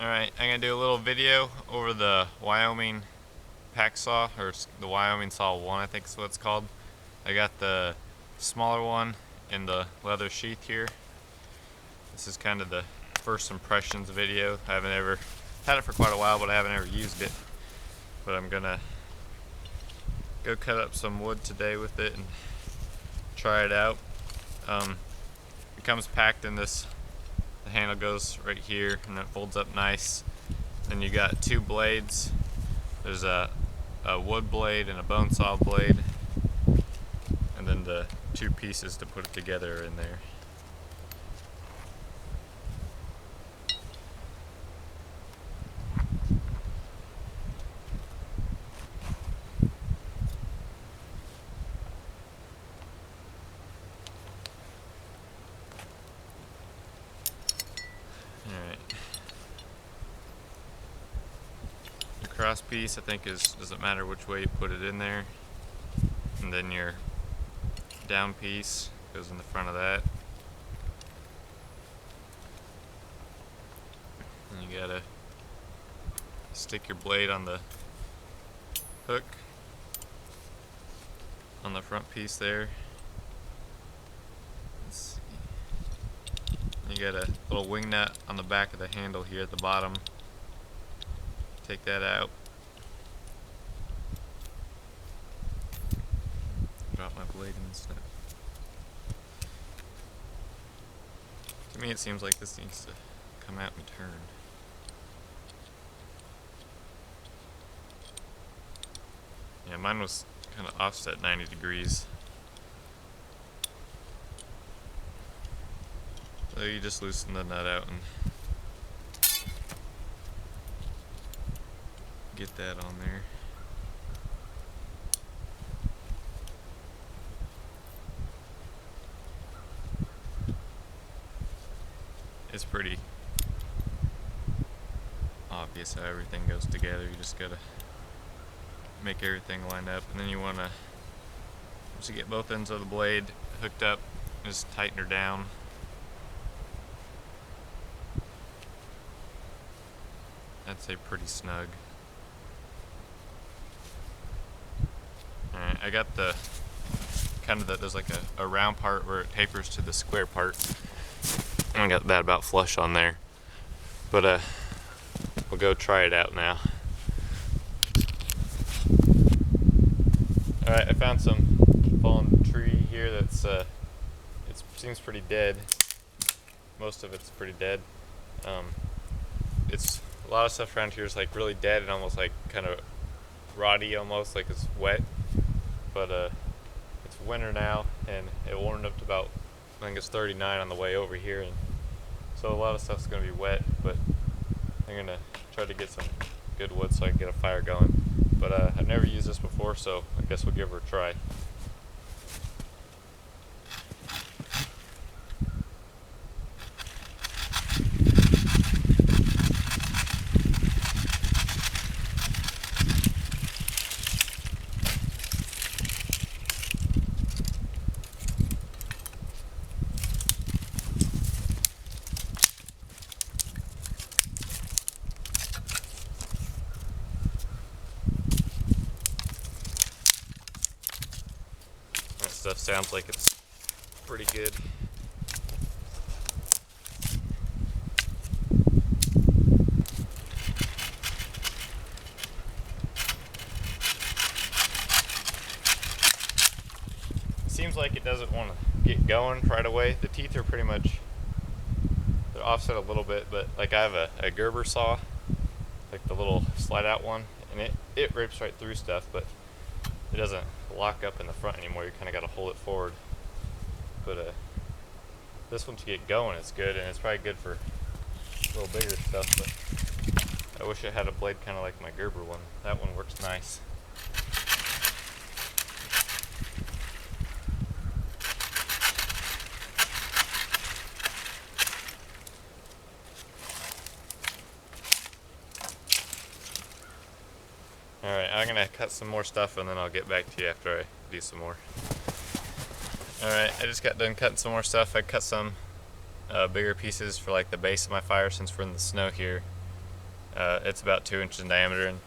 Alright, I'm going to do a little video over the Wyoming pack saw, or the Wyoming Saw 1 I think is what it's called. I got the smaller one in the leather sheath here. This is kind of the first impressions video. I haven't ever had it for quite a while, but I haven't ever used it. But I'm going to go cut up some wood today with it and try it out. It comes packed in this. The handle goes right here and it folds up nice. Then you got two blades. There's a wood blade and a bone saw blade, and then the two pieces to put it together are in there. Alright. Your cross piece I think doesn't matter which way you put it in there. And then your down piece goes in the front of that. And you gotta stick your blade on the hook on the front piece there. Let's see. You got a little wing nut on the back of the handle here at the bottom. Take that out. Drop my blade in this. To me it seems like this needs to come out and turn. Yeah, mine was kind of offset 90 degrees. So you just loosen the nut out and get that on there. It's pretty obvious how everything goes together. You just gotta make everything line up, and then you wanna, once you get both ends of the blade hooked up, just tighten her down. I'd say pretty snug. Alright, I got the kind of there's like a round part where it tapers to the square part. I got that about flush on there. But we'll go try it out now. Alright, I found some fallen tree here that's it seems pretty dead. Most of it's pretty dead. It's a lot of stuff around here is like really dead and almost like kind of rotty, almost like it's wet. But it's winter now, and it warmed up to about, I think it's 39 on the way over here, and so a lot of stuff's gonna be wet. But I'm gonna try to get some good wood so I can get a fire going. But I've never used this before, so I guess we'll give her a try. That stuff sounds like it's pretty good. Seems like it doesn't want to get going right away. The teeth are pretty much, they're offset a little bit, but like I have a Gerber saw, like the little slide out one, and it rips right through stuff, but it doesn't lock up in the front anymore. You kind of got to hold it forward. But this one, to get going, is good, and it's probably good for a little bigger stuff. But I wish it had a blade kind of like my Gerber one. That one works nice. Alright, I'm gonna cut some more stuff and then I'll get back to you after I do some more. Alright, I just got done cutting some more stuff. I cut some bigger pieces for like the base of my fire since we're in the snow here. It's about 2 inches in diameter, and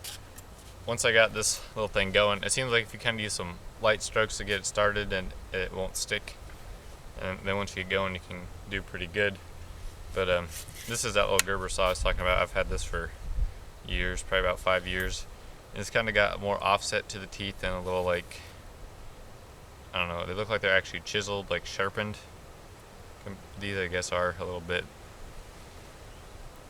once I got this little thing going, it seems like if you kind of use some light strokes to get it started, and it won't stick. And then once you get going, you can do pretty good. But this is that little Gerber saw I was talking about. I've had this for years, probably about 5 years. And it's kind of got more offset to the teeth and a little, like, I don't know, they look like they're actually chiseled, like sharpened. These I guess are a little bit.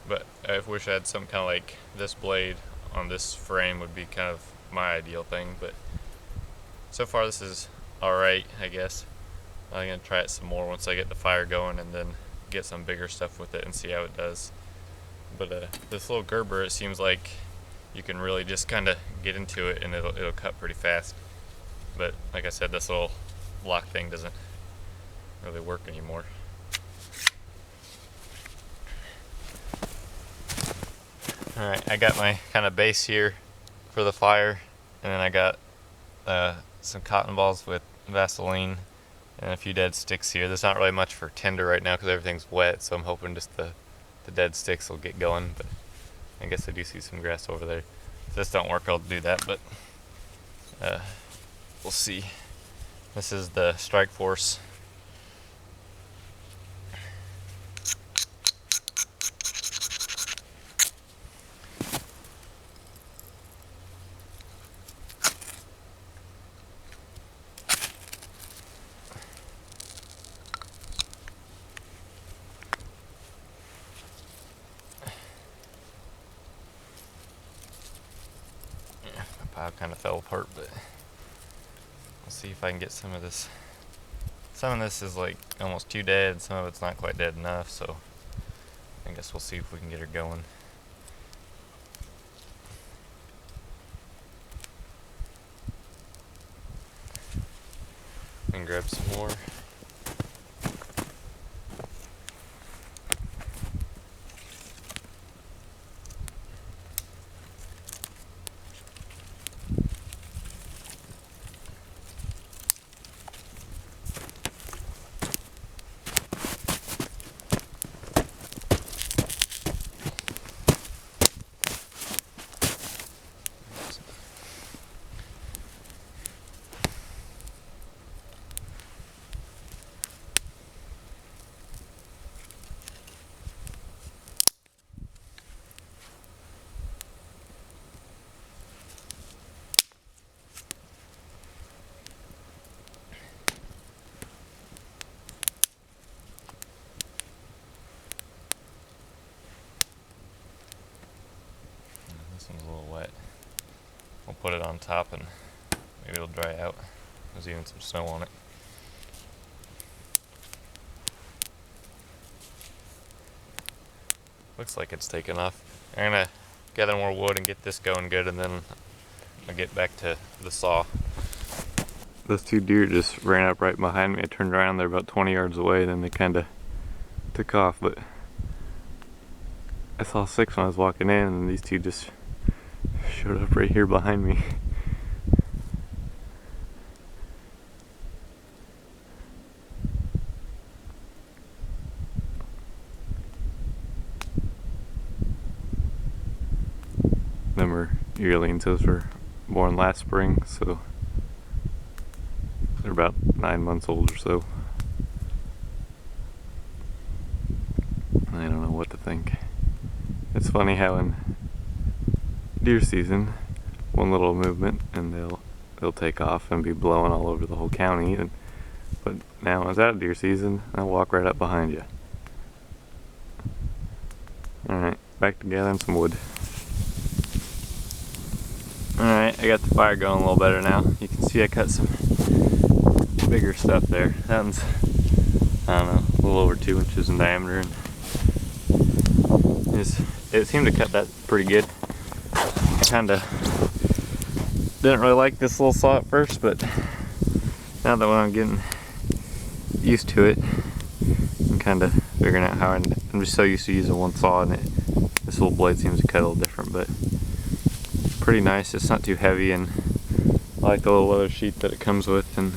But I wish I had some kind of like this blade on this frame would be kind of my ideal thing. But so far this is alright, I guess. I'm going to try it some more once I get the fire going, and then get some bigger stuff with it and see how it does. But this little Gerber, it seems like you can really just kind of get into it and it'll cut pretty fast. But like I said, this little lock thing doesn't really work anymore. Alright, I got my kind of base here for the fire, and then I got some cotton balls with Vaseline and a few dead sticks here. There's not really much for tinder right now because everything's wet, so I'm hoping just the dead sticks will get going. But I guess I do see some grass over there. If this don't work, I'll do that, but we'll see. This is the Strike Force. Pile kind of fell apart, but we'll see if I can get some of this. Some of this is like almost too dead, some of it's not quite dead enough, so I guess we'll see if we can get her going. And grab some more. This one's a little wet. We'll put it on top and maybe it'll dry out. There's even some snow on it. Looks like it's taken off. I'm gonna gather more wood and get this going good, and then I'll get back to the saw. Those two deer just ran up right behind me. I turned around, they're about 20 yards away, then they kinda took off, but I saw 6 when I was walking in, and these two just showed up right here behind me. Them were yearlings. Those were born last spring, so they're about 9 months old or so. I don't know what to think. It's funny how in deer season, one little movement and they'll take off and be blowing all over the whole county. But now when it's out of deer season, I'll walk right up behind you. Alright, back to gathering some wood. Alright, I got the fire going a little better now. You can see I cut some bigger stuff there. That one's, I don't know, a little over 2 inches in diameter. And it seemed to cut that pretty good. I kinda didn't really like this little saw at first, but now that I'm getting used to it, I'm kinda figuring out how I'm just so used to using one saw, and this little blade seems to cut a little different, but pretty nice. It's not too heavy, and I like the little leather sheath that it comes with, and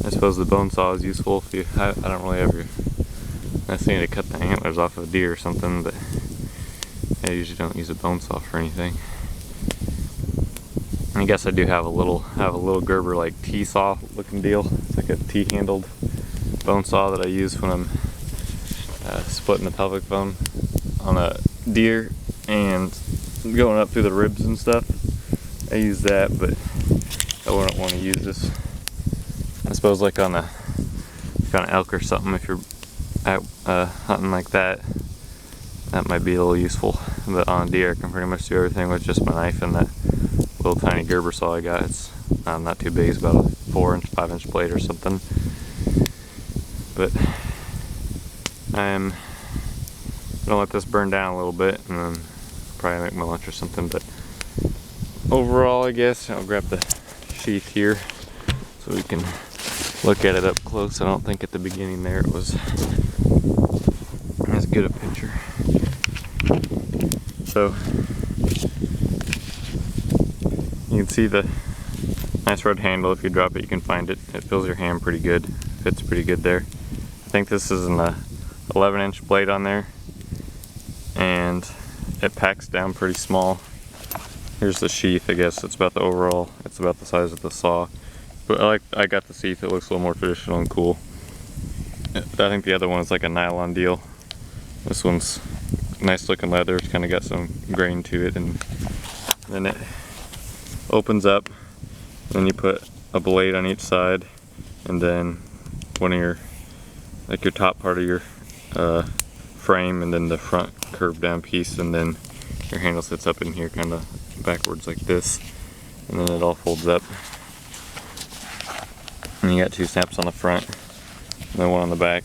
I suppose the bone saw is useful if you, I don't really ever I just need to cut the antlers off of a deer or something, but I usually don't use a bone saw for anything. I guess I do have a little Gerber like T-saw looking deal. It's like a T-handled bone saw that I use when I'm splitting the pelvic bone on a deer and going up through the ribs and stuff. I use that, but I wouldn't want to use this. I suppose like on an elk or something, if you're out hunting like that, that might be a little useful. But on a deer, I can pretty much do everything with just my knife and that little tiny Gerber saw I got. It's not too big. It's about a 4-inch, 5-inch blade or something. But I'm gonna let this burn down a little bit and then probably make my lunch or something. But overall, I guess I'll grab the sheath here so we can look at it up close. I don't think at the beginning there it was as good a picture. So you can see the nice red handle. If you drop it, you can find it. It fills your hand pretty good. Fits pretty good there. I think this is an 11-inch blade on there, and it packs down pretty small. Here's the sheath. I guess it's about the overall. It's about the size of the saw. But I got the sheath. It looks a little more traditional and cool. I think the other one is like a nylon deal. This one's nice looking leather. It's kind of got some grain to it, and then it opens up. Then you put a blade on each side, and then one of your top part of your frame, and then the front curved down piece, and then your handle sits up in here kind of backwards like this, and then it all folds up. And you got 2 snaps on the front, and then one on the back.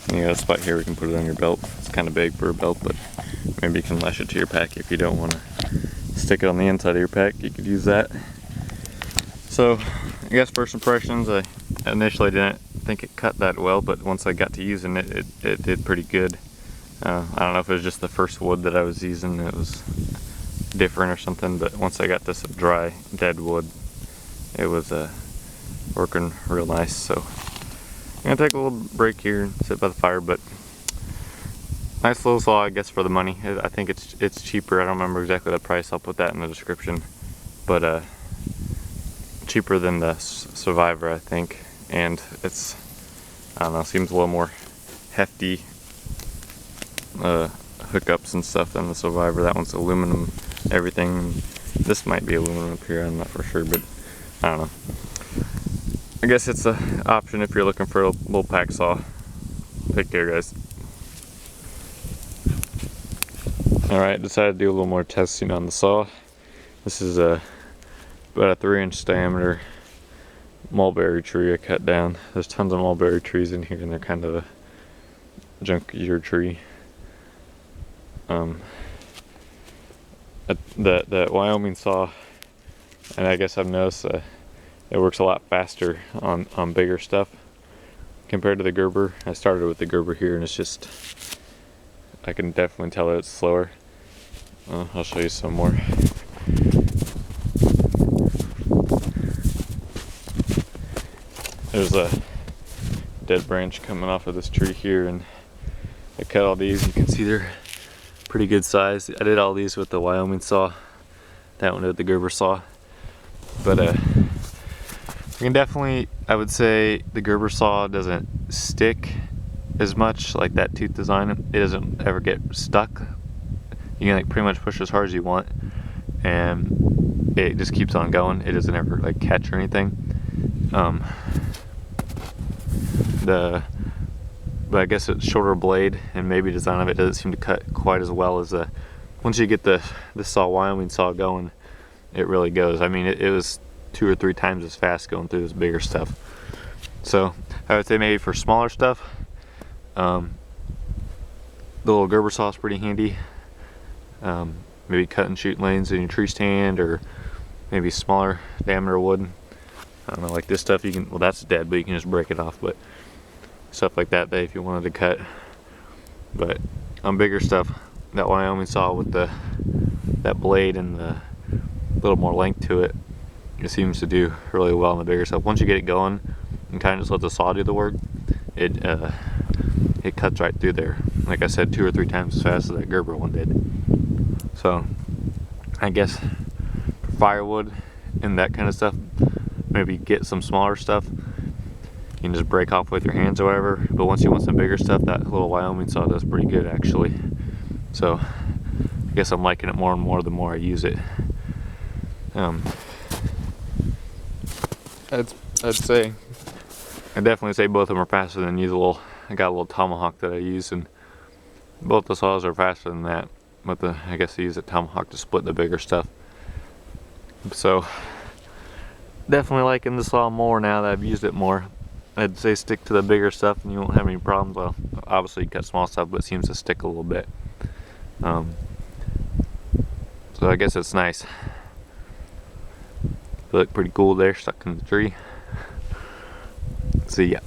And you got a spot here we can put it on your belt. It's kind of big for a belt, but maybe you can lash it to your pack if you don't want to stick it on the inside of your pack. You could use that. So I guess first impressions, I initially didn't think it cut that well, but once I got to using it, it did pretty good. I don't know if it was just the first wood that I was using, it was different or something, but once I got this dry, dead wood, it was working real nice. So I'm gonna take a little break here and sit by the fire, but nice little saw, I guess, for the money. I think it's cheaper. I don't remember exactly the price. I'll put that in the description, but cheaper than the Survivor, I think. And it's, I don't know, seems a little more hefty hookups and stuff than the Survivor. That one's aluminum everything. This might be aluminum up here, I'm not for sure, but I don't know. I guess it's an option if you're looking for a little pack saw. Take care, guys. Alright, decided to do a little more testing on the saw. This is about a 3-inch diameter mulberry tree I cut down. There's tons of mulberry trees in here, and they're kind of a junkier tree. The Wyoming saw, and I guess I've noticed it works a lot faster on bigger stuff compared to the Gerber. I started with the Gerber here, and it's just, I can definitely tell that it's slower. I'll show you some more. There's a dead branch coming off of this tree here, and I cut all these. You can see they're pretty good size. I did all these with the Wyoming saw, that one with the Gerber saw. But I can definitely, I would say the Gerber saw doesn't stick as much, like that tooth design. It doesn't ever get stuck. You can like pretty much push as hard as you want, and it just keeps on going. It doesn't ever like catch or anything. But I guess it's shorter blade, and maybe design of it doesn't seem to cut quite as well as once you get the Wyoming saw going, it really goes. I mean, it was 2 or 3 times as fast going through this bigger stuff. So I would say maybe for smaller stuff, the little Gerber saw is pretty handy. Maybe cut and shoot lanes in your tree stand, or maybe smaller diameter wood. I don't know, like this stuff you can, well, that's dead, but you can just break it off. But stuff like that, if you wanted to cut. But on bigger stuff, that Wyoming saw with that blade and the little more length to it, it seems to do really well on the bigger stuff. Once you get it going and kind of just let the saw do the work, it it cuts right through there. Like I said, 2 or 3 times as fast as that Gerber one did. So I guess for firewood and that kind of stuff, maybe get some smaller stuff. You can just break off with your hands or whatever. But once you want some bigger stuff, that little Wyoming saw does pretty good actually. So I guess I'm liking it more and more the more I use it. I'd definitely say both of them are faster than these little. I got a little tomahawk that I use, and both the saws are faster than that. But I guess I use a tomahawk to split the bigger stuff. So definitely liking the saw more now that I've used it more. I'd say stick to the bigger stuff and you won't have any problems. Well, obviously you cut small stuff, but it seems to stick a little bit. So I guess it's nice. They look pretty cool there, stuck in the tree. See ya.